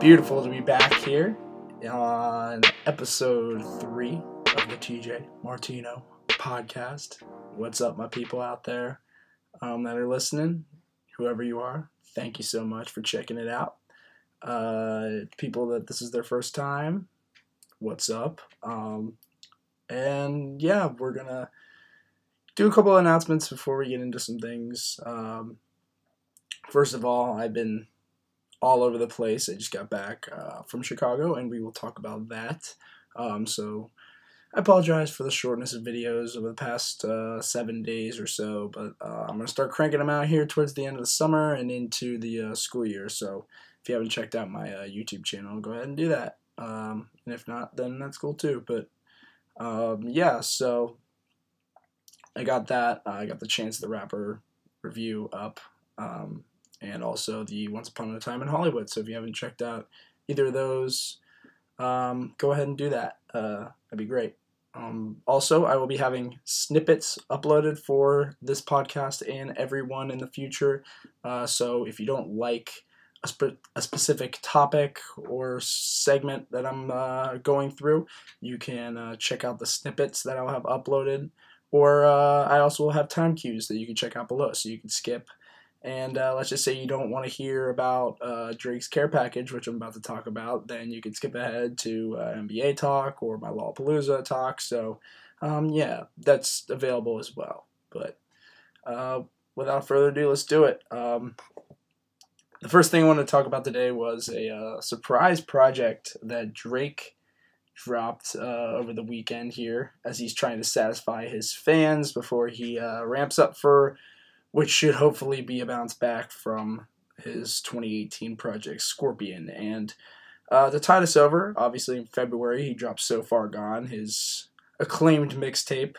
Beautiful to be back here on episode 3 of the TJ Martino podcast. What's up, my people out there that are listening? Whoever you are, thank you so much for checking it out. People that this is their first time, what's up? And yeah, we're gonna do a couple of announcements before we get into some things. First of all, I've been all over the place. I just got back from Chicago, and we will talk about that. So I apologize for the shortness of videos over the past 7 days or so, but I'm going to start cranking them out here towards the end of the summer and into the school year. So if you haven't checked out my YouTube channel, go ahead and do that. And if not, then that's cool too. But yeah, so I got that. I got the Chance the Rapper review up. And also the Once Upon a Time in Hollywood. So if you haven't checked out either of those, go ahead and do that. That'd be great. Also, I will be having snippets uploaded for this podcast and everyone in the future. So if you don't like a specific topic or segment that I'm going through, you can check out the snippets that I'll have uploaded. Or I also will have time cues that you can check out below, so you can skip. And let's just say you don't want to hear about Drake's Care Package, which I'm about to talk about, then you can skip ahead to NBA talk or my Lollapalooza talk. So, yeah, that's available as well. But without further ado, let's do it. The first thing I wanted to talk about today was a surprise project that Drake dropped over the weekend here, as he's trying to satisfy his fans before he ramps up for which should hopefully be a bounce back from his 2018 project, Scorpion. And to tide us over, obviously in February, he dropped So Far Gone, his acclaimed mixtape,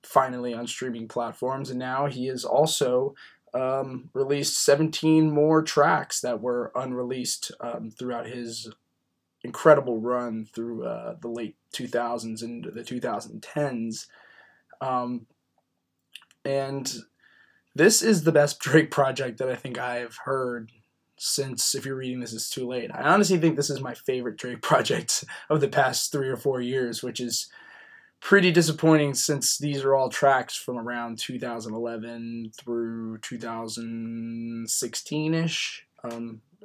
finally on streaming platforms. And now he has also released 17 more tracks that were unreleased throughout his incredible run through the late 2000s and the 2010s. And this is the best Drake project that I think I've heard since, if you're reading this, it's too late. I honestly think this is my favorite Drake project of the past 3 or 4 years, which is pretty disappointing since these are all tracks from around 2011 through 2016-ish.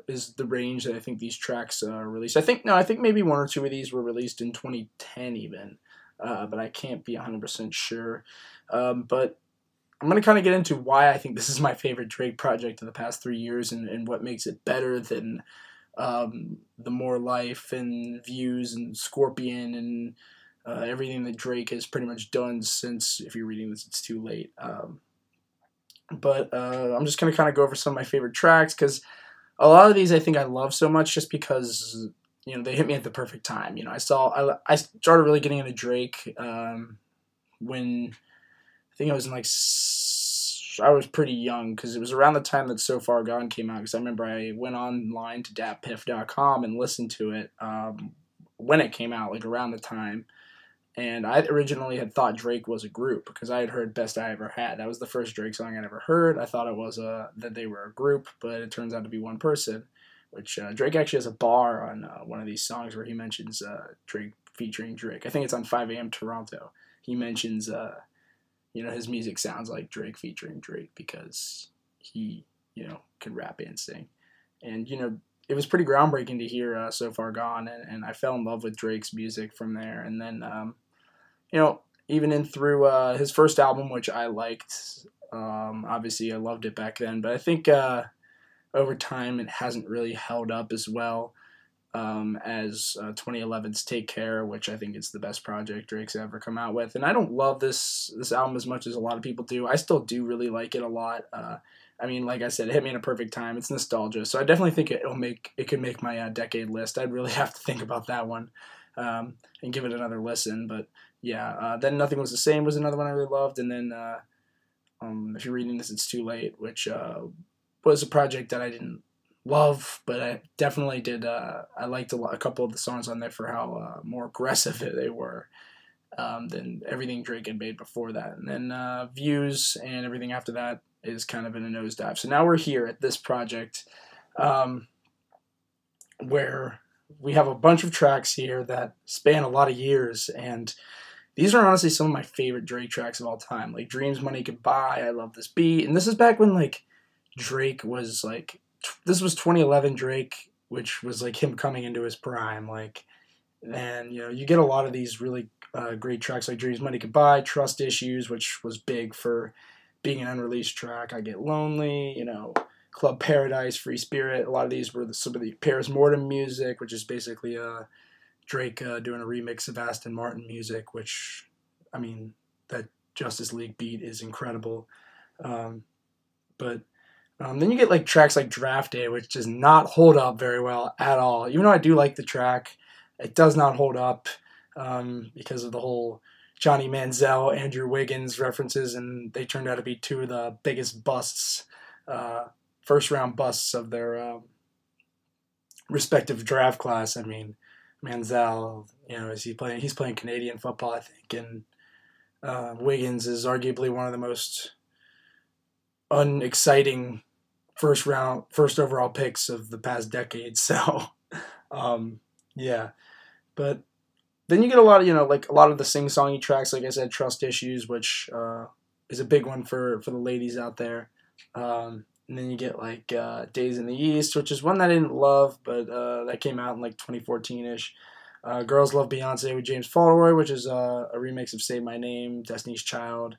Is the range that I think these tracks released. I think maybe 1 or 2 of these were released in 2010 even, but I can't be 100% sure. But I'm going to kind of get into why I think this is my favorite Drake project of the past 3 years and what makes it better than the More Life and Views and Scorpion and everything that Drake has pretty much done since, if you're reading this, it's too late. But I'm just going to kind of go over some of my favorite tracks, because a lot of these I think I love so much just because, you know, they hit me at the perfect time. You know, I started really getting into Drake when I think I was in I was pretty young, because it was around the time that So Far Gone came out, because I remember I went online to datpiff.com and listened to it when it came out, like around the time. And I originally had thought Drake was a group, because I had heard Best I Ever Had. That was the first Drake song I'd ever heard. I thought it was that they were a group, but it turns out to be one person, which Drake actually has a bar on one of these songs where he mentions Drake featuring Drake. I think it's on 5 a.m. Toronto. He mentions, you know, his music sounds like Drake featuring Drake because he, you know, can rap and sing. And, you know, it was pretty groundbreaking to hear So Far Gone, and I fell in love with Drake's music from there. And then, you know, even in through his first album, which I liked, obviously I loved it back then, but I think over time it hasn't really held up as well as 2011's Take Care, which I think is the best project Drake's ever come out with. And I don't love this album as much as a lot of people do. I still do really like it a lot. I mean, like I said, it hit me in a perfect time. It's nostalgia, so I definitely think it could make my decade list. I'd really have to think about that one and give it another listen. But yeah, then Nothing Was the Same was another one I really loved. And then if you're reading this, It's Too Late, which was a project that I didn't love, but I definitely did. I liked a couple of the songs on there for how more aggressive they were than everything Drake had made before that. And then Views and everything after that is kind of in a nosedive. So now we're here at this project. where we have a bunch of tracks here that span a lot of years, and these are honestly some of my favorite Drake tracks of all time. Like Dreams, Money, Goodbye, I love this beat, and this is back when like Drake was like, this was 2011 Drake, which was like him coming into his prime, like, and you know you get a lot of these really great tracks like Dreams, Money, Goodbye, Trust Issues, which was big for being an unreleased track. I Get Lonely, you know, Club Paradise, Free Spirit. A lot of these were some of the Paris Mortem music, which is basically Drake doing a remix of Aston Martin music, which, I mean, that Justice League beat is incredible. But then you get like tracks like Draft Day, which does not hold up very well at all. Even though I do like the track, it does not hold up because of the whole Johnny Manziel, Andrew Wiggins references, and they turned out to be two of the biggest busts, first round busts of their respective draft class. I mean, Manziel, you know, he's playing Canadian football, I think, and Wiggins is arguably one of the most unexciting first overall picks of the past decade. So, yeah, but then you get a lot of, you know, like a lot of the sing-songy tracks, like I said, Trust Issues, which is a big one for the ladies out there. And then you get like Days in the East, which is one that I didn't love, but that came out in like 2014-ish. Girls Love Beyonce with James Fauntleroy, which is a remix of Say My Name, Destiny's Child,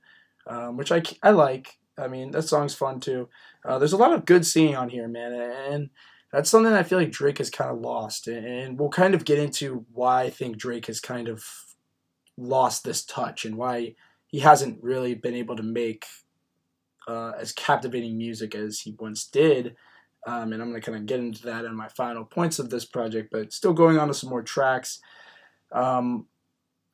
which I like. I mean, that song's fun too. There's a lot of good singing on here, man, and that's something I feel like Drake has kind of lost. And we'll kind of get into why I think Drake has kind of lost this touch and why he hasn't really been able to make as captivating music as he once did, and I'm going to kind of get into that in my final points of this project, but still going on to some more tracks. Jodeci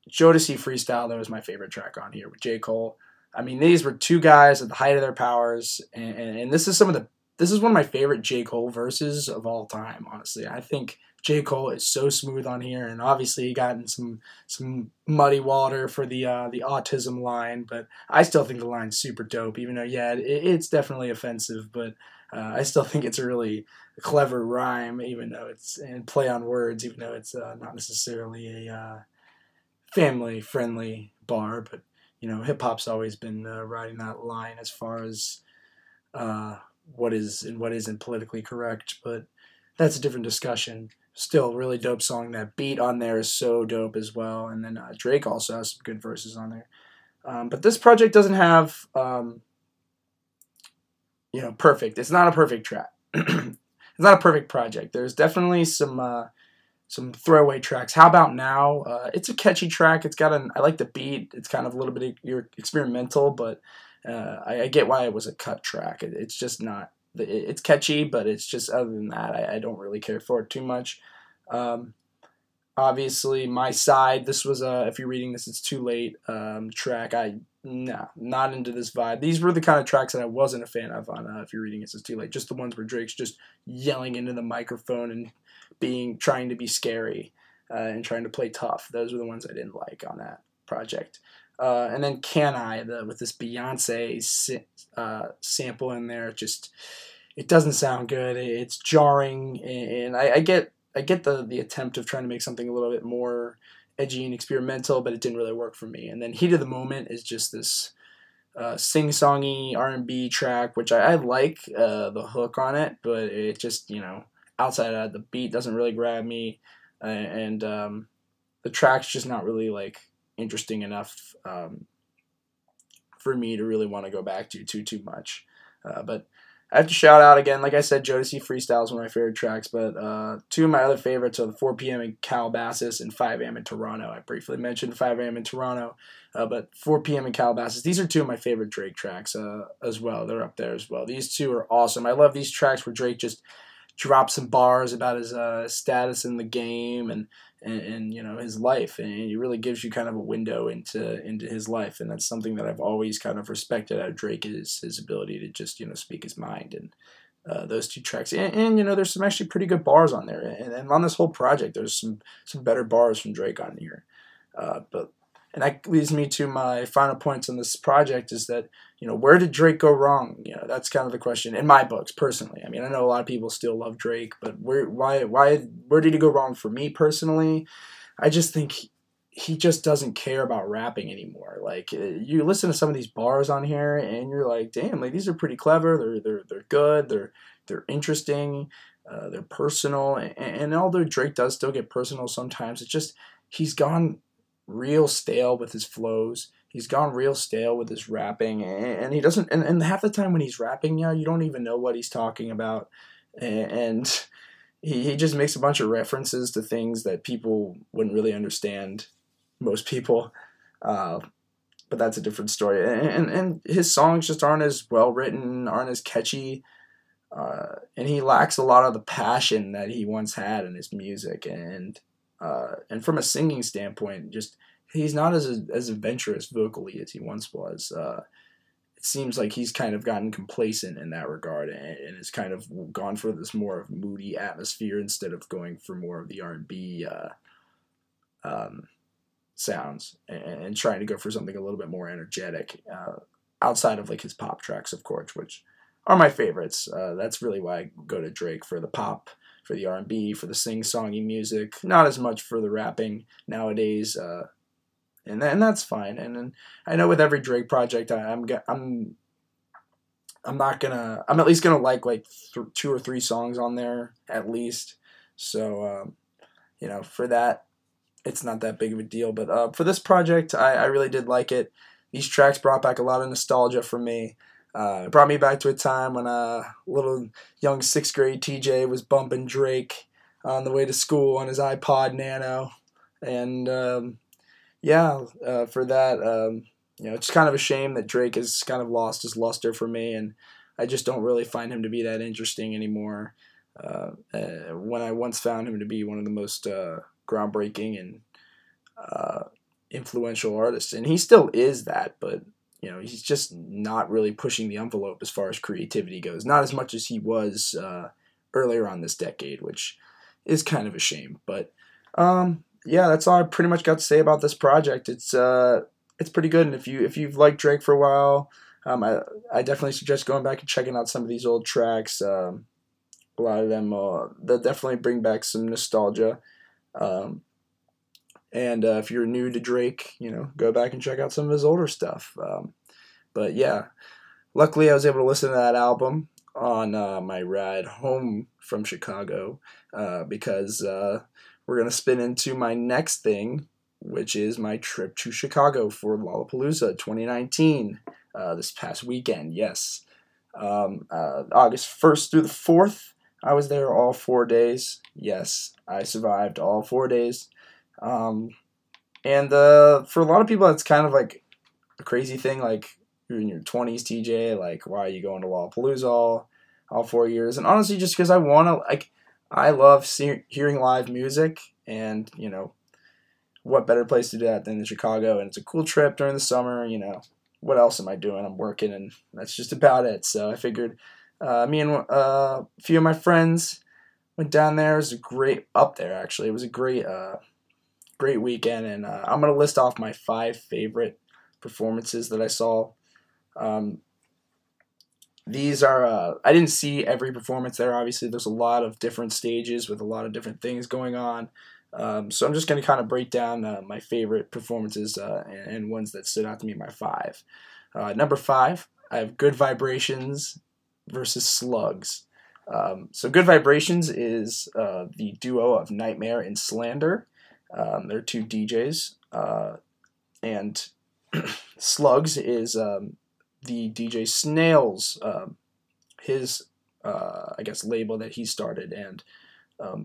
Freestyle, that was my favorite track on here with J. Cole. I mean, these were two guys at the height of their powers, and this is one of my favorite J. Cole verses of all time, honestly. I think J. Cole is so smooth on here, and obviously he got in some muddy water for the autism line, but I still think the line's super dope, even though, yeah, it's definitely offensive, but I still think it's a really clever rhyme, even though it's, and play on words, even though it's not necessarily a family-friendly bar, but, you know, hip-hop's always been riding that line as far as what is and what isn't politically correct, but that's a different discussion. Still, really dope song. That beat on there is so dope as well. And then Drake also has some good verses on there. But this project doesn't have, you know, perfect. It's not a perfect track. It's not a perfect project. There's definitely some throwaway tracks. How About Now? It's a catchy track. I like the beat. It's kind of a little bit experimental, but I get why it was a cut track. It's just not. It's catchy, but it's just, other than that, I don't really care for it too much. Obviously, My Side, this was if you're reading this, it's too late track. Not into this vibe. These were the kind of tracks that I wasn't a fan of on If You're Reading This, It's Too Late. Just the ones where Drake's just yelling into the microphone and trying to be scary and trying to play tough. Those were the ones I didn't like on that project. And then Can I, with this Beyonce sample in there, it doesn't sound good. It's jarring, and I get the attempt of trying to make something a little bit more edgy and experimental, but it didn't really work for me. And then Heat of the Moment is just this sing-songy R&B track, which I like the hook on it, but it just, you know, outside of the beat doesn't really grab me, and the track's just not really like interesting enough for me to really want to go back to too much. But I have to shout out again, like I said, Jodeci Freestyle is one of my favorite tracks, but two of my other favorites are the 4 p.m. in Calabasas and 5 a.m. in Toronto. I briefly mentioned 5 a.m. in Toronto, but 4 p.m. in Calabasas. These are two of my favorite Drake tracks as well. They're up there as well. These two are awesome. I love these tracks where Drake just drops some bars about his status in the game and you know, his life, and he really gives you kind of a window into his life, and that's something that I've always kind of respected out of Drake, is his ability to just, you know, speak his mind. And those two tracks, and you know, there's some actually pretty good bars on there, and on this whole project there's some better bars from Drake on here, but And that leads me to my final points on this project is that, where did Drake go wrong? That's kind of the question in my books, personally. I mean, I know a lot of people still love Drake, but where did he go wrong for me personally? I just think he just doesn't care about rapping anymore. Like, you listen to some of these bars on here and you're like, damn, like these are pretty clever. They're good. They're interesting. They're personal. And although Drake does still get personal sometimes, it's just he's gone real stale with his flows. He's gone real stale with his rapping, and he doesn't. And half the time when he's rapping, you don't even know what he's talking about, and he just makes a bunch of references to things that people wouldn't really understand, most people. But that's a different story. And his songs just aren't as well written, aren't as catchy, and he lacks a lot of the passion that he once had in his music. And from a singing standpoint, just he's not as adventurous vocally as he once was. It seems like he's kind of gotten complacent in that regard, and has kind of gone for this more of moody atmosphere instead of going for more of the R&B sounds, and trying to go for something a little bit more energetic, outside of like his pop tracks, of course, which are my favorites. That's really why I go to Drake, for the pop, for the R&B, for the sing-songy music, not as much for the rapping nowadays, and that's fine. And I know with every Drake project, I'm at least gonna like 2 or 3 songs on there at least. So for that, it's not that big of a deal. But for this project, I really did like it. These tracks brought back a lot of nostalgia for me. It brought me back to a time when little young 6th grade TJ was bumping Drake on the way to school on his iPod Nano. And for that, it's kind of a shame that Drake has kind of lost his luster for me, and I just don't really find him to be that interesting anymore. When I once found him to be one of the most groundbreaking and influential artists, and he still is that, but he's just not really pushing the envelope as far as creativity goes. Not as much as he was earlier on this decade, which is kind of a shame. But that's all I pretty much got to say about this project. It's pretty good, and if you've liked Drake for a while, I definitely suggest going back and checking out some of these old tracks. A lot of them they'll definitely bring back some nostalgia. And if you're new to Drake, go back and check out some of his older stuff. But yeah, luckily I was able to listen to that album on my ride home from Chicago, because we're going to spin into my next thing, which is my trip to Chicago for Lollapalooza 2019, this past weekend, yes. August 1st through the 4th, I was there all 4 days. Yes, I survived all 4 days. And for a lot of people, it's kind of like a crazy thing. Like, you're in your 20s, TJ. Like, why are you going to Lollapalooza all 4 years? And honestly, just because I love hearing live music, and what better place to do that than in Chicago? And it's a cool trip during the summer. What else am I doing? I'm working, and that's just about it. So I figured, me and a few of my friends went down there. It was It was a great weekend, and I'm going to list off my 5 favorite performances that I saw. These are, I didn't see every performance there, obviously. There's a lot of different stages with a lot of different things going on. So I'm just going to kind of break down my favorite performances and ones that stood out to me, my 5. Number 5, I have Good Vibrations versus Slugs. So Good Vibrations is the duo of Nightmare and Slander. They're 2 DJs, and Slugs is the DJ Snails, his label that he started, and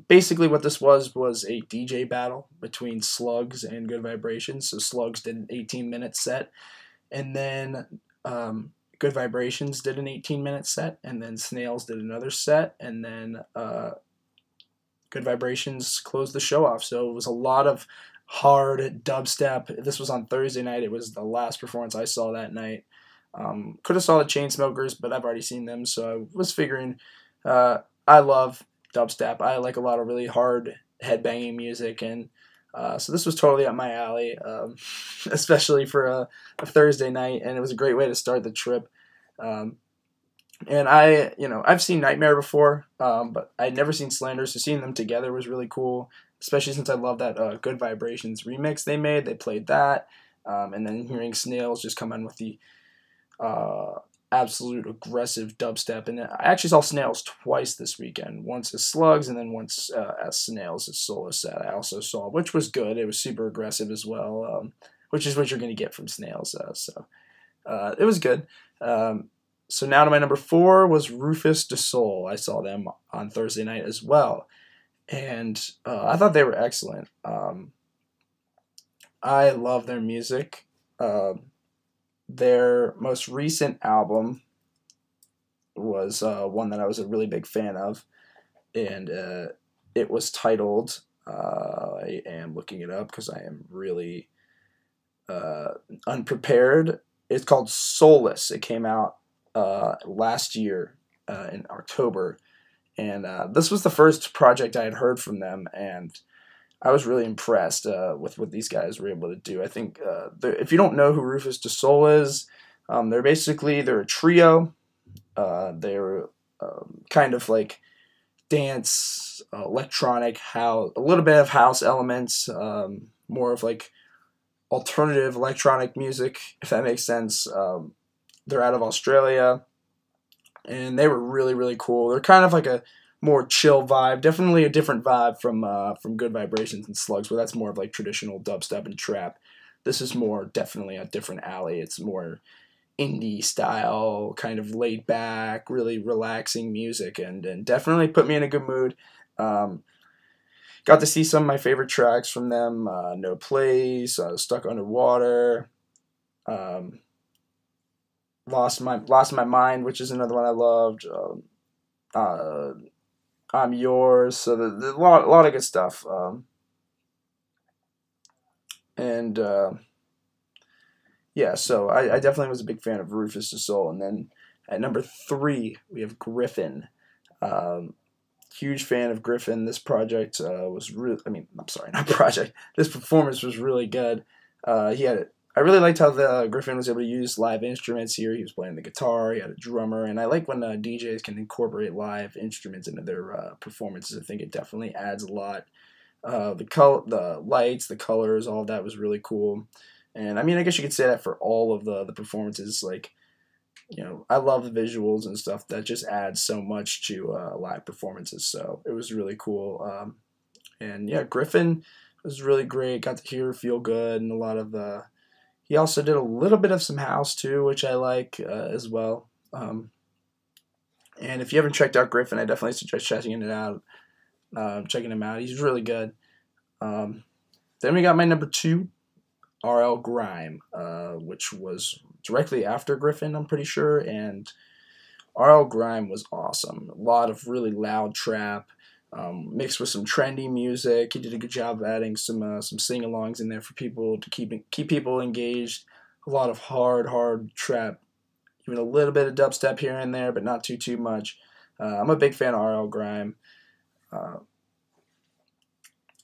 basically what this was a DJ battle between Slugs and Good Vibrations. So Slugs did an 18-minute set, and then Good Vibrations did an 18-minute set, and then Snails did another set, and then Good Vibrations closed the show off. So it was a lot of hard dubstep. This was on Thursday night. It was the last performance I saw that night. Could have saw the Chainsmokers, but I've already seen them, so I was figuring, I love dubstep. I like a lot of really hard headbanging music, and So this was totally up my alley, especially for a Thursday night, and it was a great way to start the trip. Um, and I've seen Nightmare before, but I'd never seen Slander, so seeing them together was really cool, especially since I love that Good Vibrations remix they made. They played that, and then hearing Snails just come in with the uh, absolute aggressive dubstep. And I actually saw Snails twice this weekend, once as Slugs and then once as Snails as solo set. I also saw, which was good. It was super aggressive as well, which is what you're going to get from Snails. So it was good. So now to my number 4 was Rufus Du Sol. I saw them on Thursday night as well, and I thought they were excellent. I love their music. Their most recent album was one that I was a really big fan of, and it was titled, I am looking it up because I am really unprepared. It's called Soulless. It came out last year in October, and this was the first project I had heard from them, and I was really impressed with what these guys were able to do. I think if you don't know who Rufus Du Sol is, they're a trio. They're kind of like dance, electronic house, a little bit of house elements, more of like alternative electronic music, if that makes sense. They're out of Australia, and they were really, really cool. They're kind of like a more chill vibe, definitely a different vibe from Good Vibrations and Slugs, where that's more of like traditional dubstep and trap. This is more definitely a different alley. It's more indie style, kind of laid back, really relaxing music, and definitely put me in a good mood. Got to see some of my favorite tracks from them: No Place, Stuck Underwater, Lost My Mind, which is another one I loved. Uh, I'm Yours. So a lot of good stuff. And yeah, so I definitely was a big fan of Rufus Du Sol. And then at number 3, we have Griffin. Huge fan of Griffin. This project was really, I'm sorry, not project. This performance was really good. I really liked how the Griffin was able to use live instruments here. He was playing the guitar, he had a drummer, and I like when DJs can incorporate live instruments into their performances. I think it definitely adds a lot. The lights, the colors, all of that was really cool. And I guess you could say that for all of the performances. Like, I love the visuals and stuff. That just adds so much to live performances. So it was really cool. And yeah, Griffin was really great. Got to hear Feel Good and a lot of he also did a little bit of some house too, which I like as well. And if you haven't checked out Griffin, I definitely suggest checking it out. Checking him out, he's really good. Then we got my number 2, RL Grime, which was directly after Griffin, I'm pretty sure. And RL Grime was awesome. A lot of really loud trap, mixed with some trendy music. He did a good job of adding some sing-alongs in there for people to keep people engaged. A lot of hard trap, even a little bit of dubstep here and there, but not too much. I'm a big fan of RL Grime,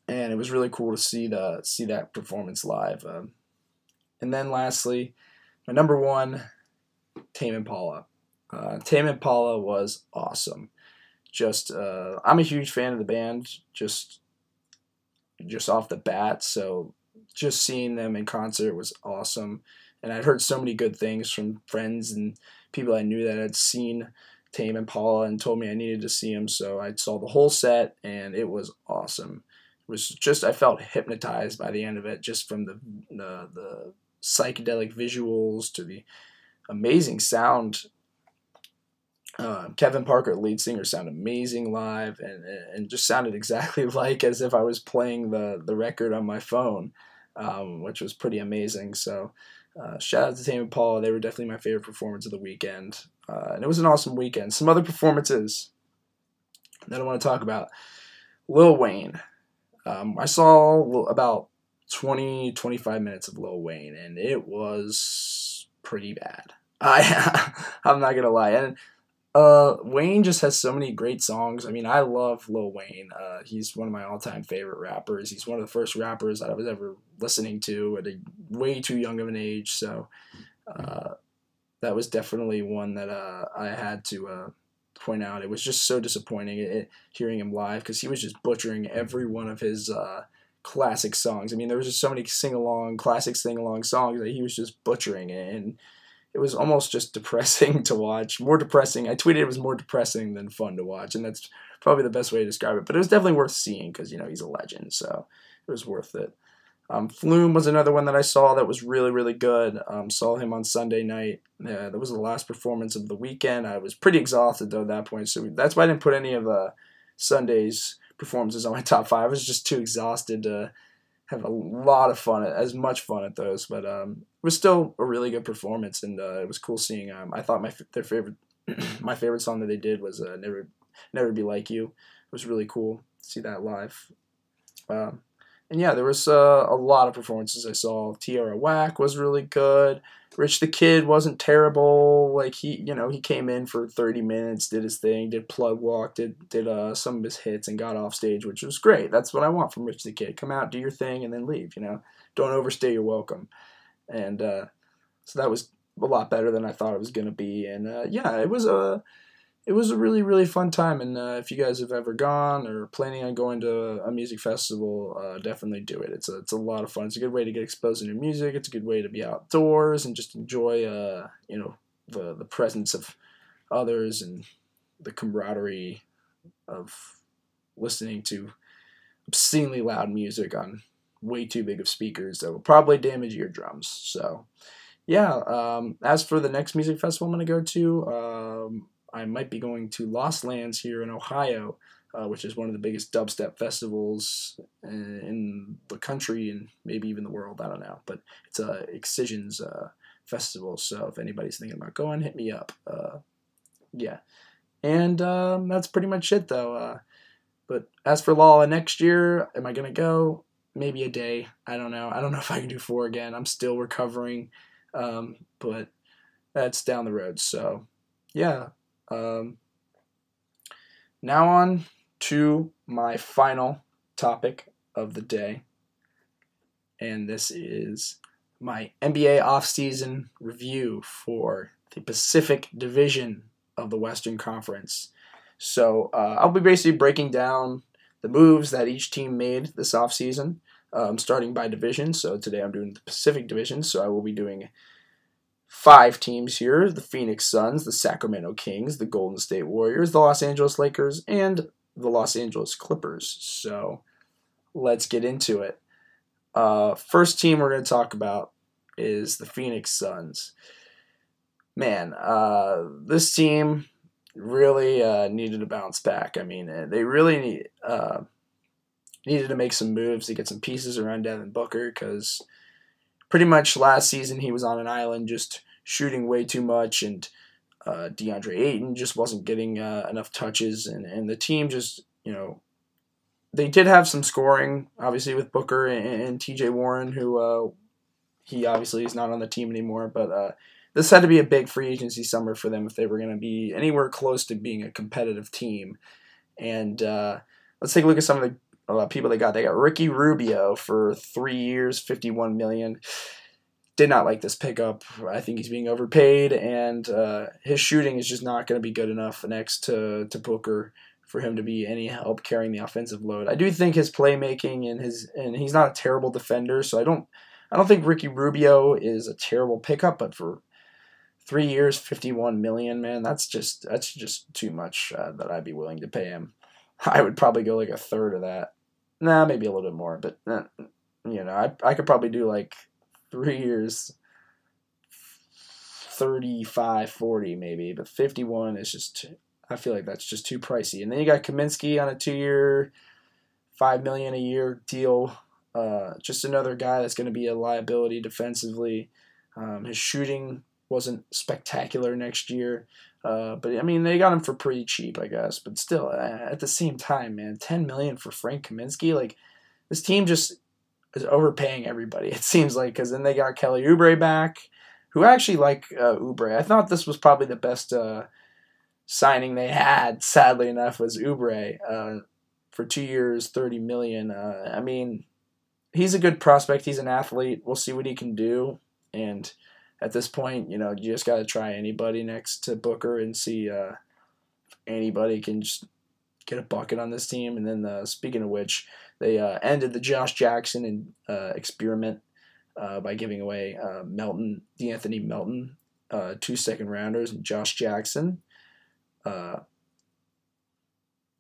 and it was really cool to see that performance live. And then lastly, my number 1, Tame Impala. Tame Impala was awesome. I'm a huge fan of the band, just off the bat, so just seeing them in concert was awesome. And I'd heard so many good things from friends and people I knew that had seen Tame Impala and told me I needed to see them, so I saw the whole set, and it was awesome. It was just, I felt hypnotized by the end of it, just from the psychedelic visuals to the amazing sound. Kevin Parker, lead singer, sounded amazing live, and just sounded exactly like as if I was playing the record on my phone, which was pretty amazing. So shout out to Tame Impala. They were definitely my favorite performance of the weekend, and it was an awesome weekend. Some other performances that I want to talk about. Lil Wayne. I saw about 20-25 minutes of Lil Wayne, and it was pretty bad. I'm not gonna lie, and Wayne just has so many great songs. I mean, I love Lil Wayne. He's one of my all-time favorite rappers. He's one of the first rappers that I was ever listening to at a way too young of an age. So uh, that was definitely one that I had to point out. It was just so disappointing hearing him live because he was just butchering every one of his classic songs. I mean, there was just so many classic sing-along songs that he was just butchering, and it was almost just depressing to watch. More depressing. I tweeted it was more depressing than fun to watch, and that's probably the best way to describe it. But it was definitely worth seeing because, he's a legend, so it was worth it. Flume was another one that I saw that was really, really good. Saw him on Sunday night. That was the last performance of the weekend. I was pretty exhausted, though, at that point, so that's why I didn't put any of Sunday's performances on my top 5. I was just too exhausted to have a lot of fun, as much fun at those, but it was still a really good performance, and it was cool seeing. I thought their favorite, my favorite song that they did was "Never Be Like You." It was really cool to see that live. And yeah, there was a lot of performances I saw. Tierra Whack was really good. Rich the Kid wasn't terrible. Like he came in for 30 minutes, did his thing, did plug walk, did some of his hits, and got off stage, which was great. That's what I want from Rich the Kid. Come out, do your thing, and then leave. Don't overstay your welcome. And so that was a lot better than I thought it was gonna be. And yeah, it was a really, really fun time, and if you guys have ever gone or planning on going to a music festival, definitely do it. It's a lot of fun. It's a good way to get exposed to new music. It's a good way to be outdoors and just enjoy, the presence of others and the camaraderie of listening to obscenely loud music on way too big of speakers that will probably damage your eardrums. So, yeah. As for the next music festival I'm going to go to, I might be going to Lost Lands here in Ohio, which is one of the biggest dubstep festivals in the country and maybe even the world. I don't know, but it's a Excision's festival. So if anybody's thinking about going, hit me up. Yeah, and that's pretty much it, though. But as for Lolla next year, am I gonna go? Maybe a day. I don't know. I don't know if I can do 4 again. I'm still recovering, but that's down the road. So yeah. Now on to my final topic of the day, and this is my NBA offseason review for the Pacific Division of the Western Conference. So I'll be basically breaking down the moves that each team made this offseason, starting by division. So today I'm doing the Pacific Division, so I will be doing 5 teams here: the Phoenix Suns, the Sacramento Kings, the Golden State Warriors, the Los Angeles Lakers, and the Los Angeles Clippers. So let's get into it. First team we're going to talk about is the Phoenix Suns. Man, this team really needed to bounce back. I mean, they really needed to make some moves to get some pieces around Devin Booker, because pretty much last season he was on an island just shooting way too much, and DeAndre Ayton just wasn't getting enough touches, and the team just, they did have some scoring, obviously, with Booker and TJ Warren, who he obviously is not on the team anymore, but this had to be a big free agency summer for them if they were going to be anywhere close to being a competitive team. And let's take a look at some of the people they got. They got Ricky Rubio for 3 years, $51 million. Did not like this pickup. I think he's being overpaid, and his shooting is just not going to be good enough next to Booker for him to be any help carrying the offensive load. I do think his playmaking and he's not a terrible defender, so I don't think Ricky Rubio is a terrible pickup. But for 3 years, $51 million, man, that's just too much that I'd be willing to pay him. I would probably go like a third of that. Nah, maybe a little bit more, but I could probably do like 3 years, 35, 40 maybe, but 51 is just, I feel like that's just too pricey. And then you got Kaminsky on a 2-year, $5 million a year deal. Just another guy that's going to be a liability defensively. His shooting wasn't spectacular next year. But I mean, they got him for pretty cheap, I guess. But still, at the same time, man, $10 million for Frank Kaminsky, like, this team just is overpaying everybody, it seems like. Because then they got Kelly Oubre back, who I actually like Oubre. I thought this was probably the best signing they had, sadly enough, was Oubre for 2 years, $30 million. I mean, he's a good prospect. He's an athlete. We'll see what he can do. And at this point, you just got to try anybody next to Booker and see if anybody can just get a bucket on this team. And then, speaking of which, they ended the Josh Jackson experiment by giving away D'Anthony Melton, 2 second-rounders, and Josh Jackson. And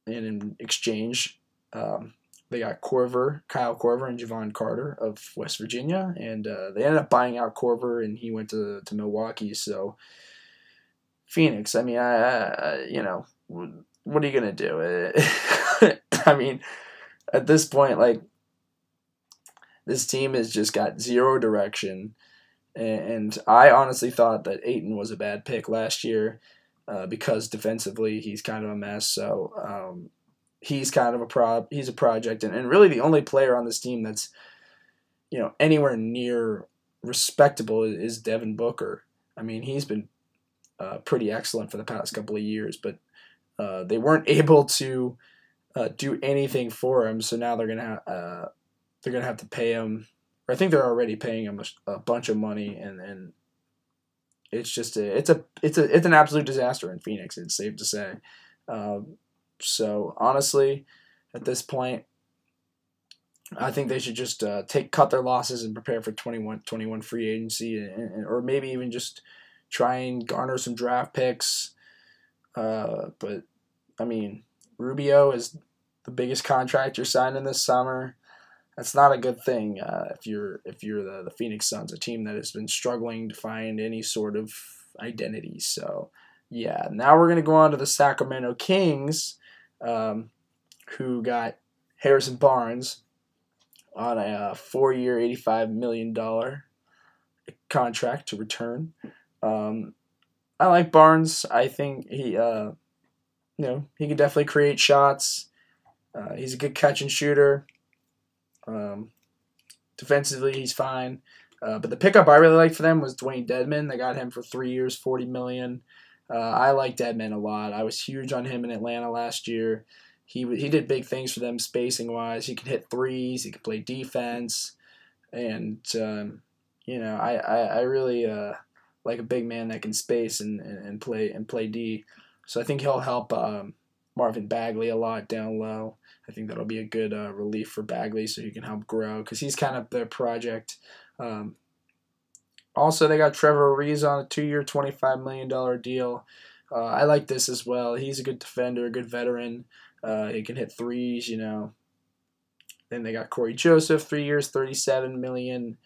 in exchange, they got Kyle Korver, and Javon Carter of West Virginia, and they ended up buying out Korver, and he went to Milwaukee. So Phoenix, I mean, what are you gonna do? I mean, at this point, like, this team has just got zero direction, and I honestly thought that Ayton was a bad pick last year because defensively he's kind of a mess. So he's kind of he's a project, and really the only player on this team that's anywhere near respectable is Devin Booker. I mean, he's been pretty excellent for the past couple of years, but they weren't able to do anything for him. So now they're gonna have to pay him. Or I think they're already paying him a bunch of money, and it's just it's an absolute disaster in Phoenix. It's safe to say. So honestly, at this point, I think they should just cut their losses and prepare for 21 free agency, or maybe even just try and garner some draft picks. But I mean, Rubio is the biggest contract you're signing this summer. That's not a good thing if you're the Phoenix Suns, a team that has been struggling to find any sort of identity. So yeah, now we're gonna go on to the Sacramento Kings, who got Harrison Barnes on a 4-year, $85 million contract to return. I like Barnes. I think he can definitely create shots. He's a good catch and shooter. Defensively, he's fine. But the pickup I really liked for them was Dwayne Dedmon. They got him for 3 years, $40 million. I like Dedmon a lot. I was huge on him in Atlanta last year. He did big things for them spacing wise. He can hit threes. He can play defense, and I really like a big man that can space and play D. So I think he'll help Marvin Bagley a lot down low. I think that'll be a good relief for Bagley, so he can help grow because he's kind of their project. Also, they got Trevor Ariza on a 2-year, $25 million deal. I like this as well. He's a good defender, a good veteran. He can hit threes, Then they got Corey Joseph, 3 years, $37 million.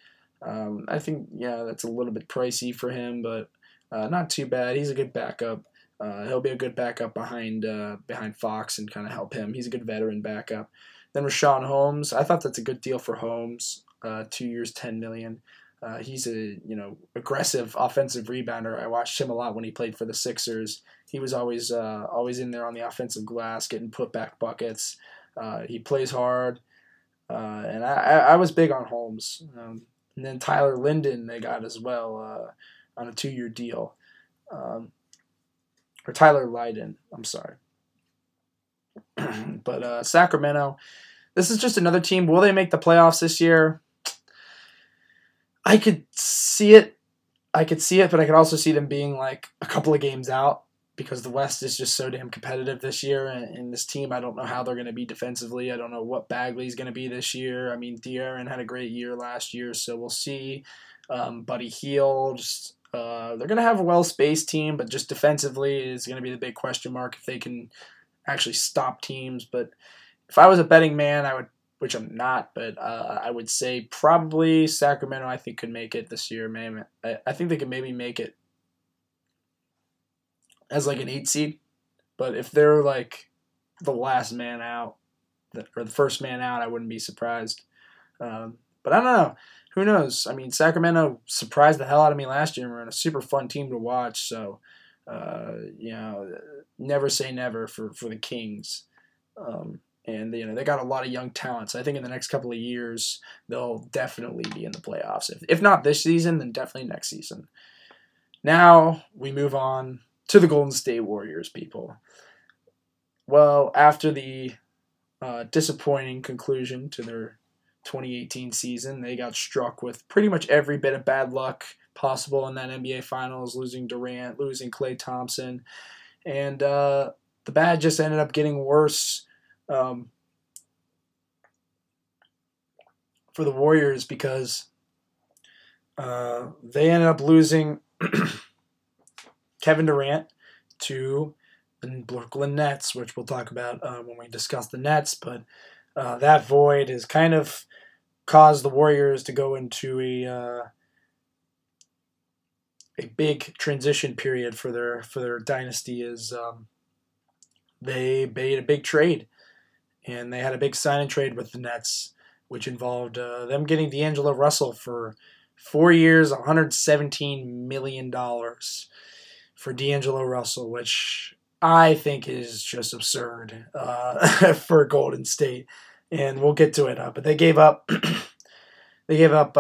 I think, that's a little bit pricey for him, but not too bad. He's a good backup. He'll be a good backup behind Fox and kind of help him. He's a good veteran backup. Then Rashawn Holmes. I thought that's a good deal for Holmes. 2 years, $10 million. He's a aggressive offensive rebounder. I watched him a lot when he played for the Sixers. He was always in there on the offensive glass, getting putback buckets. He plays hard, and I was big on Holmes. And then Tyler Linden they got as well on a 2-year deal. Or Tyler Lydon, I'm sorry. But Sacramento, this is just another team. Will they make the playoffs this year? I could see it, but I could also see them being like a couple of games out because the West is just so damn competitive this year. And this team, I don't know how they're going to be defensively. I don't know what Bagley's going to be this year. I mean, De'Aaron had a great year last year, so we'll see. Buddy Hield, they're going to have a well-spaced team, but just defensively is going to be the big question mark if they can actually stop teams. But if I was a betting man, I would, which I'm not, but I would say probably Sacramento, I think, could make it this year, man. I think they could maybe make it as like an 8 seed. But if they're like the last man out, or the first man out, I wouldn't be surprised. But I don't know. Who knows? I mean, Sacramento surprised the hell out of me last year and were a super fun team to watch. So, never say never for the Kings. And they got a lot of young talent. So I think in the next couple of years they'll definitely be in the playoffs. If not this season, then definitely next season. Now we move on to the Golden State Warriors, people. Well, after the disappointing conclusion to their 2018 season, they got struck with pretty much every bit of bad luck possible in that NBA Finals, losing Durant, losing Klay Thompson, and the bad just ended up getting worse for the Warriors because they ended up losing Kevin Durant to the Brooklyn Nets, which we'll talk about when we discuss the Nets, but that void has kind of caused the Warriors to go into a big transition period for their dynasty as they made a big trade, and they had a big sign and trade with the Nets, which involved them getting D'Angelo Russell for 4 years, $117 million for D'Angelo Russell, which I think is just absurd for Golden State, and we'll get to it. But they gave up. They gave up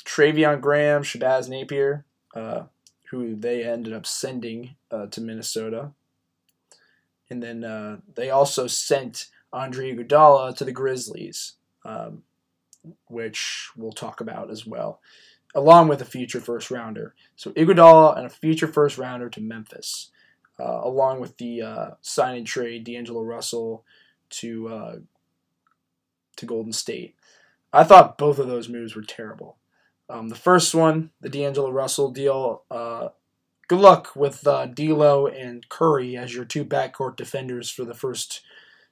Travion Graham, Shabazz Napier, who they ended up sending to Minnesota. And then they also sent Andre Iguodala to the Grizzlies, which we'll talk about as well, along with a future first rounder. So Iguodala and a future first rounder to Memphis, along with the sign and trade D'Angelo Russell to Golden State. I thought both of those moves were terrible. The first one, the D'Angelo Russell deal, good luck with D'Lo and Curry as your two backcourt defenders for the first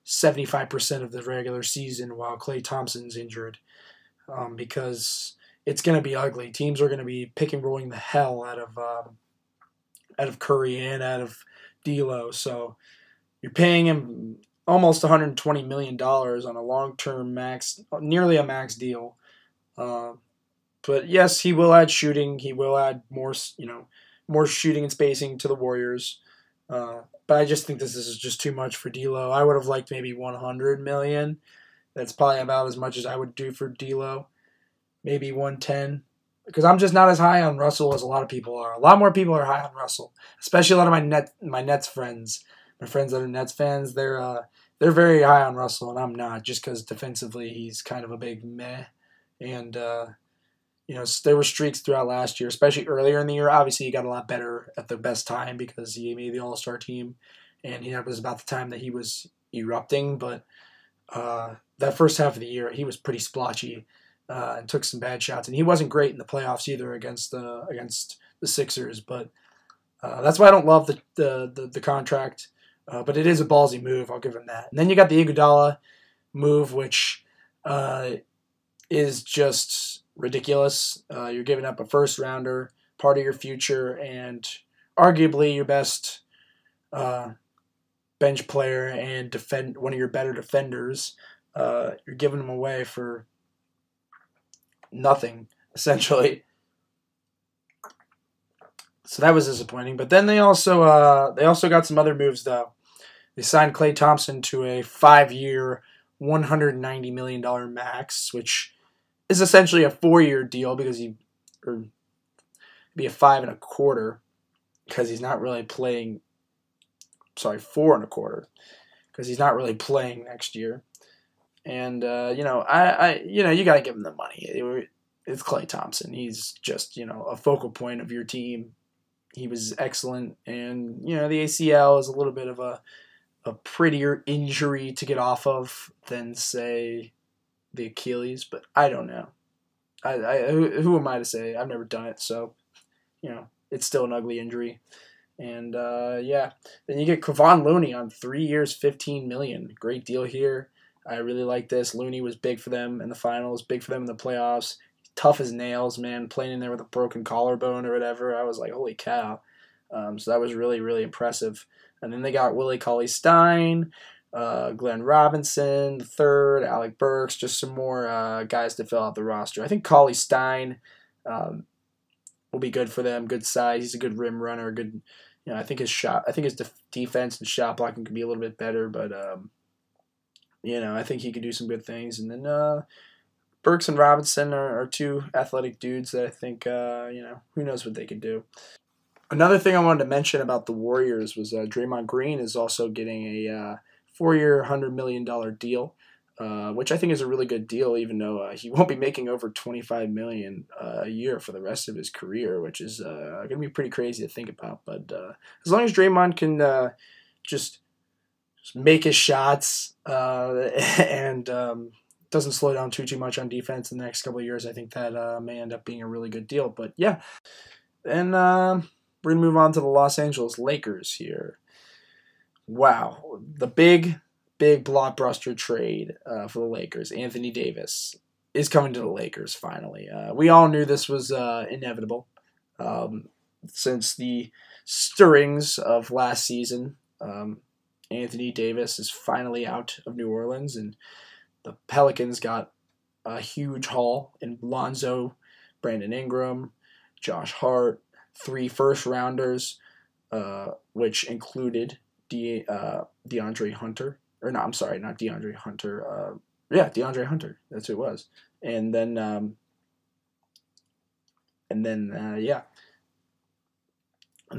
75% of the regular season while Klay Thompson's injured, because it's going to be ugly. Teams are going to be pick and rolling the hell out of Curry and out of D'Lo. So you're paying him almost $120 million on a long-term max, nearly a max deal. But yes, he will add shooting. He will add more shooting and spacing to the Warriors. But I just think this is just too much for D'Lo. I would have liked maybe $100 million. That's probably about as much as I would do for D'Lo. Maybe 110. Because I'm just not as high on Russell as a lot of people are. A lot more people are high on Russell, especially a lot of my Nets friends. My friends that are Nets fans, they're very high on Russell, and I'm not, just because defensively he's kind of a big meh. And there were streaks throughout last year, especially earlier in the year. Obviously, he got a lot better at the best time because he made the All-Star team, and that was about the time that he was erupting. But that first half of the year, he was pretty splotchy and took some bad shots, and he wasn't great in the playoffs either against the Sixers. But that's why I don't love the contract. But it is a ballsy move, I'll give him that. And then you got the Iguodala move, which is just ridiculous. You're giving up a first rounder, part of your future, and arguably your best bench player and one of your better defenders. You're giving them away for nothing, essentially. So that was disappointing. But then they also got some other moves though. They signed Klay Thompson to a 5-year, $190 million max, which is essentially a 4-year deal because be a 5.25 because he's not really playing. Sorry, 4.25 because he's not really playing next year. And you got to give him the money. It's Klay Thompson. He's just a focal point of your team. He was excellent, and the ACL is a little bit of a prettier injury to get off of than, say, the Achilles, but I don't know. Who am I to say? I've never done it, so it's still an ugly injury. And then you get Kevon Looney on 3 years, $15 million. Great deal here. I really like this. Looney was big for them in the finals, big for them in the playoffs. Tough as nails, man. Playing in there with a broken collarbone or whatever. I was like, holy cow. So that was really, really impressive. And then they got Willie Cauley-Stein, Glenn Robinson, the third, Alec Burks, just some more guys to fill out the roster. I think Cauley-Stein will be good for them. Good size. He's a good rim runner. Good. I think his defense and shot blocking could be a little bit better, but I think he could do some good things. And then Burks and Robinson are two athletic dudes that I think, who knows what they could do. Another thing I wanted to mention about the Warriors was Draymond Green is also getting a 4-year, $100 million deal, which I think is a really good deal, even though he won't be making over $25 million a year for the rest of his career, which is going to be pretty crazy to think about. But as long as Draymond can just make his shots and doesn't slow down too much on defense in the next couple of years, I think that may end up being a really good deal. But yeah, and we're going to move on to the Los Angeles Lakers here. Wow, the big blockbuster trade for the Lakers. Anthony Davis is coming to the Lakers finally. We all knew this was inevitable since the stirrings of last season. Anthony Davis is finally out of New Orleans, and the Pelicans got a huge haul in Lonzo, Brandon Ingram, Josh Hart, 3 first-rounders, which included DeAndre Hunter. Or no, I'm sorry, not DeAndre Hunter. DeAndre Hunter. That's who it was. And then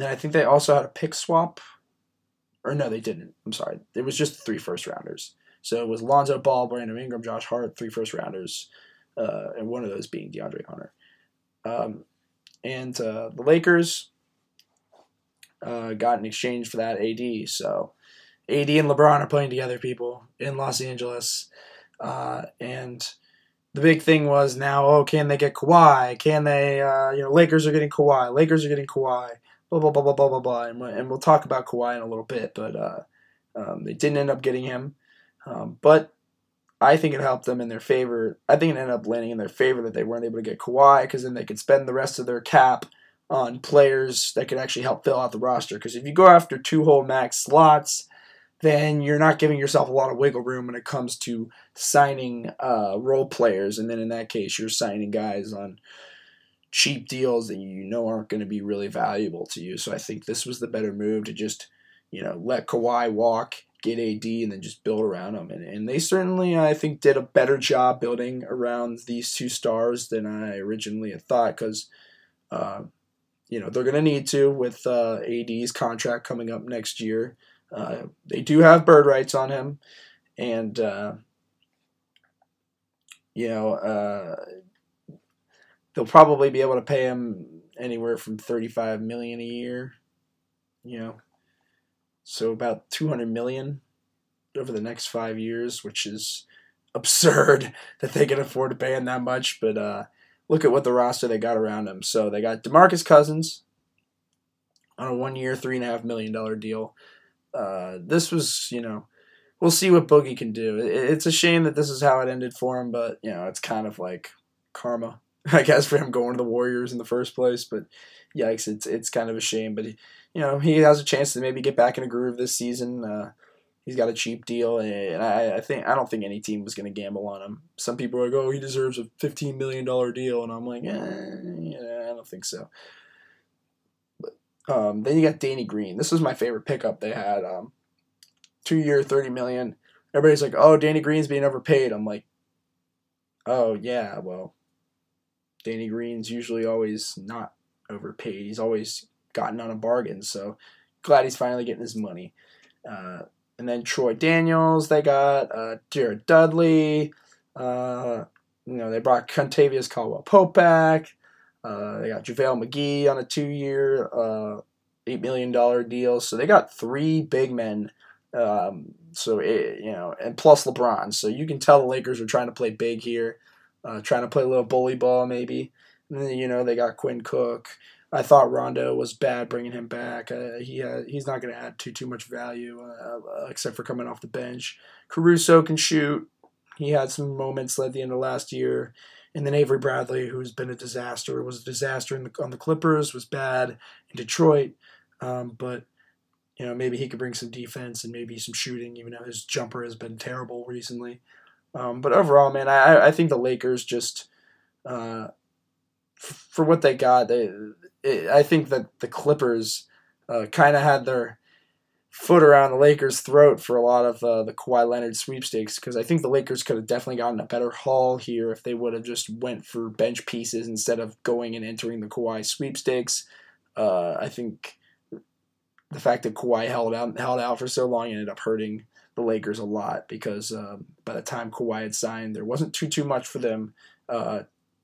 I think they also had a pick swap. Or no, they didn't. I'm sorry. It was just 3 first-rounders. So it was Lonzo Ball, Brandon Ingram, Josh Hart, 3 first-rounders, and one of those being DeAndre Hunter. And the Lakers got in exchange for that AD. So AD and LeBron are playing together, people, in Los Angeles. And the big thing was now, can they get Kawhi? Can they, Lakers are getting Kawhi. Lakers are getting Kawhi. Blah, blah, blah, blah, blah, blah, blah. And we'll talk about Kawhi in a little bit. But they didn't end up getting him. But I think it helped them in their favor. I think it ended up landing in their favor that they weren't able to get Kawhi, because then they could spend the rest of their cap on players that could actually help fill out the roster. Because if you go after 2 whole max slots, then you're not giving yourself a lot of wiggle room when it comes to signing role players. And then in that case, you're signing guys on cheap deals that you know aren't going to be really valuable to you. So I think this was the better move to just, let Kawhi walk, get AD, and then just build around him. And they certainly, I think, did a better job building around these 2 stars than I originally had thought, because, they're going to need to with AD's contract coming up next year. They do have bird rights on him, and, they'll probably be able to pay him anywhere from $35 million a year, so about $200 million over the next 5 years, which is absurd that they can afford to pay him that much. But look at what the roster they got around him. So they got DeMarcus Cousins on a 1-year, $3.5 million deal. This was, we'll see what Boogie can do. It's a shame that this is how it ended for him, but, it's kind of like karma, I guess, for him going to the Warriors in the first place. But yikes, it's kind of a shame. But, he has a chance to maybe get back in a groove this season. He's got a cheap deal, and I don't think any team was going to gamble on him. Some people are like, he deserves a $15 million deal, and I'm like, I don't think so. But then you got Danny Green. This was my favorite pickup they had. 2-year, $30 million. Everybody's like, Danny Green's being overpaid. I'm like, yeah, well, Danny Green's usually always not overpaid. He's always gotten on a bargain, so glad he's finally getting his money. And then Troy Daniels, they got Jared Dudley. They brought Contavious Caldwell-Pope back. They got JaVale McGee on a 2-year, $8 million deal. So they got 3 big men. And plus LeBron. So you can tell the Lakers are trying to play big here, trying to play a little bully ball maybe. And then, they got Quinn Cook. I thought Rondo was bad bringing him back. He's not going to add too much value except for coming off the bench. Caruso can shoot. He had some moments at the end of last year. And then Avery Bradley, who's been a disaster, was a disaster on the Clippers, was bad in Detroit. But maybe he could bring some defense and maybe some shooting, even though his jumper has been terrible recently. But overall, man, I think the Lakers just, for what they got, I think that the Clippers kind of had their foot around the Lakers' throat for a lot of the Kawhi Leonard sweepstakes, because I think the Lakers could have definitely gotten a better haul here if they would have just went for bench pieces instead of going and entering the Kawhi sweepstakes. I think the fact that Kawhi held out for so long ended up hurting the Lakers a lot, because by the time Kawhi had signed, there wasn't too much for them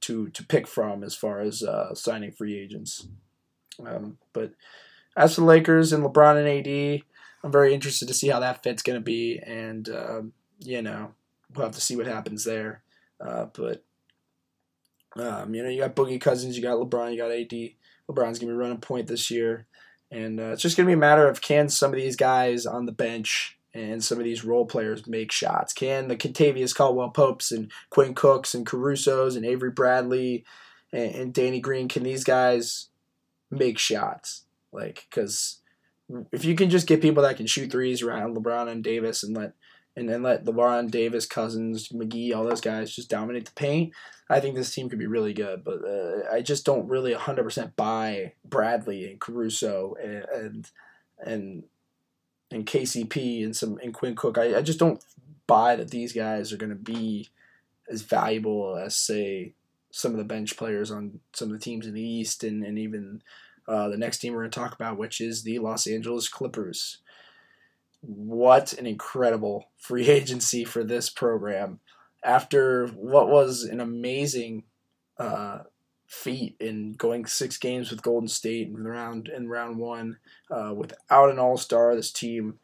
to pick from as far as signing free agents. But as for the Lakers and LeBron and AD, I'm very interested to see how that fit's going to be, and we'll have to see what happens there. But you got Boogie Cousins, you got LeBron, you got AD. LeBron's going to be running point this year, and it's just going to be a matter of, can some of these guys on the bench and some of these role players make shots? Can the Kentavious Caldwell-Popes and Quinn Cooks and Carusos and Avery Bradley and Danny Green, can these guys make shots? Because if you can just get people that can shoot threes around LeBron and Davis, and let LeBron, Davis, Cousins, McGee, all those guys just dominate the paint, I think this team could be really good. But I just don't really 100% buy Bradley and Caruso and KCP and Quinn Cook. I just don't buy that these guys are going to be as valuable as, say, some of the bench players on some of the teams in the East, and even the next team we're going to talk about, which is the Los Angeles Clippers. What an incredible free agency for this program. After what was an amazing feat in going 6 games with Golden State in round one, without an all-star, this team,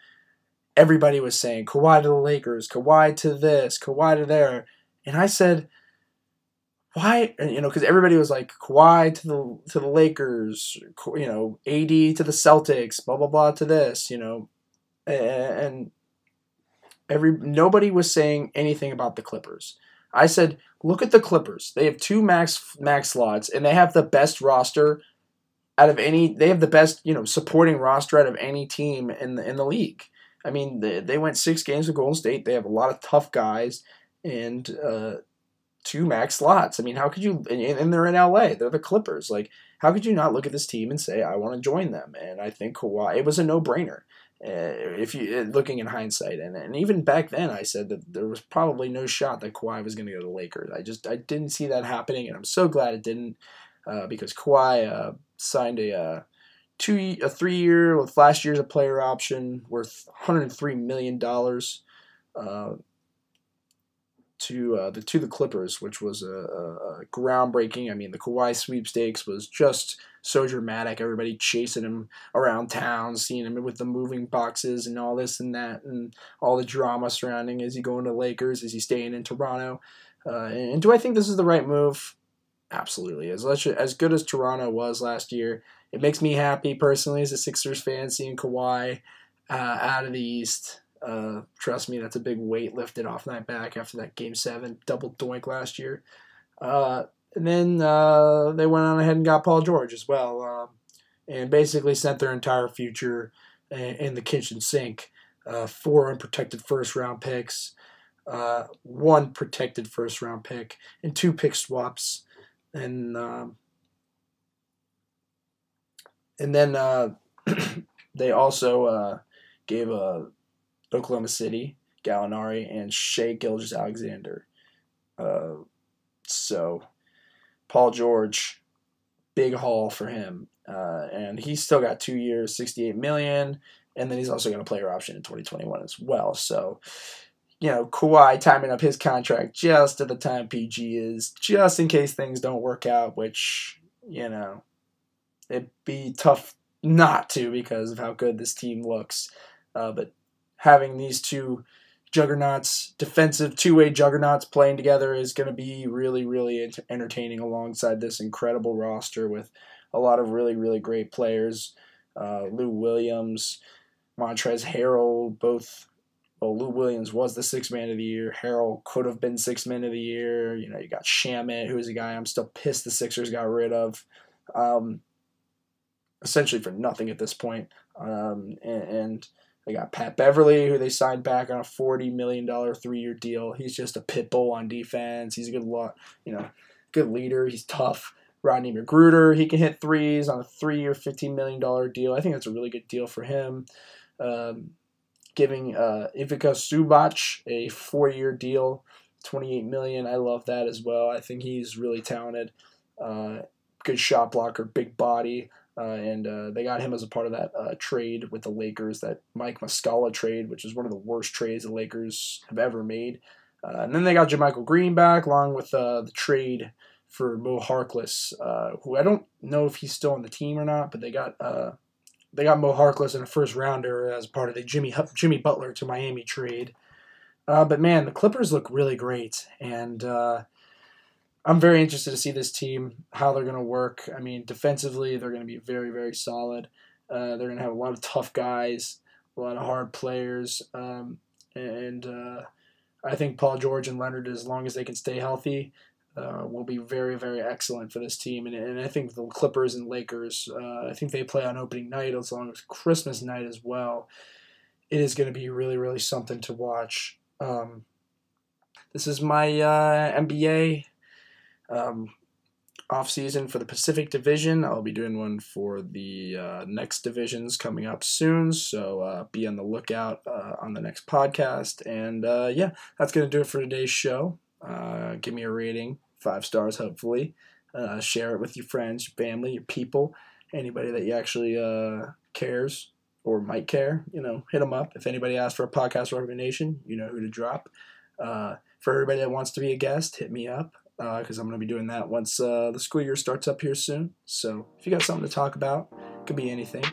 everybody was saying, Kawhi to the Lakers, Kawhi to this, Kawhi to there. And I said, why? Because everybody was like, Kawhi to the Lakers, AD to the Celtics, blah blah blah to this, and nobody was saying anything about the Clippers. I said, look at the Clippers. They have 2 max slots, and they have the best roster out of any. They have the best supporting roster out of any team in the league. I mean, they went 6 games with Golden State. They have a lot of tough guys, and 2 max slots. I mean, how could you? And they're in LA. They're the Clippers. How could you not look at this team and say, I want to join them? And I think Kawhi, it was a no-brainer. If you looking in hindsight, and even back then, I said that there was probably no shot that Kawhi was going to go to the Lakers. I didn't see that happening, and I'm so glad it didn't, because Kawhi signed a 3-year with last year's a player option worth $103 million. To the Clippers, which was a groundbreaking. I mean, the Kawhi sweepstakes was just so dramatic. Everybody chasing him around town, seeing him with the moving boxes and all this and that, and all the drama surrounding, is he going to Lakers? Is he staying in Toronto? And do I think this is the right move? Absolutely. As good as Toronto was last year, it makes me happy personally as a Sixers fan seeing Kawhi out of the East. Trust me, that's a big weight lifted off my back after that Game 7 double doink last year. And then they went on ahead and got Paul George as well, and basically sent their entire future in the kitchen sink. 4 unprotected first-round picks, 1 protected first-round pick, and 2 pick swaps. And then they also gave Oklahoma City, Gallinari, and Shai Gilgeous-Alexander. So Paul George, big haul for him. And he's still got 2 years, $68 million, and then he's also got a player option in 2021 as well. So, Kawhi timing up his contract just at the time PG is, just in case things don't work out, which, it'd be tough not to because of how good this team looks. But having these 2 juggernauts, defensive 2-way juggernauts playing together is going to be really, really entertaining alongside this incredible roster with a lot of really, really great players. Lou Williams, Montrezl Harrell, both. Well, Lou Williams was the 6th man of the year. Harrell could have been 6th man of the year. You got Shamet, who is a guy I'm still pissed the Sixers got rid of. Essentially for nothing at this point. And they got Pat Beverly, who they signed back on a $40 million 3-year deal. He's just a pit bull on defense. He's a good leader. He's tough. Rodney McGruder, he can hit threes on a 3-year, $15 million deal. I think that's a really good deal for him. giving Ivica Zubac a 4-year deal, $28 million. I love that as well. I think he's really talented. Good shot blocker, big body. And they got him as a part of that trade with the Lakers, that Mike Muscala trade, which is one of the worst trades the Lakers have ever made. And then they got JaMychal Green back, along with the trade for Mo Harkless, who I don't know if he's still on the team or not, but they got Mo Harkless in a first rounder as part of the Jimmy Butler to Miami trade. But man, the Clippers look really great, and I'm very interested to see this team, how they're going to work. I mean, defensively, they're going to be very, very solid. They're going to have a lot of tough guys, a lot of hard players, and I think Paul George and Leonard, as long as they can stay healthy, will be very, very excellent for this team. And I think the Clippers and Lakers, I think they play on opening night as long as Christmas night as well. It is going to be really, really something to watch. This is my NBA off-season for the Pacific Division. I'll be doing one for the next divisions coming up soon, so be on the lookout on the next podcast. And yeah, that's going to do it for today's show. Give me a rating, 5 stars hopefully. Share it with your friends, your family, your people, anybody that you actually cares or might care. Hit them up. If anybody asks for a podcast recommendation, you know who to drop. For everybody that wants to be a guest, hit me up, because I'm going to be doing that once the school year starts up here soon. So if you got something to talk about, it could be anything.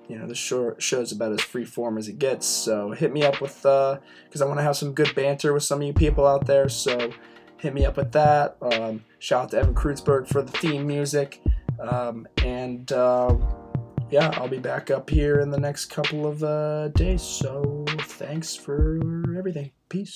The show's about as free form as it gets. So hit me up with, because I want to have some good banter with some of you people out there. So hit me up with that. Shout out to Evan Kreutzberg for the theme music. Yeah, I'll be back up here in the next couple of days. So thanks for everything. Peace.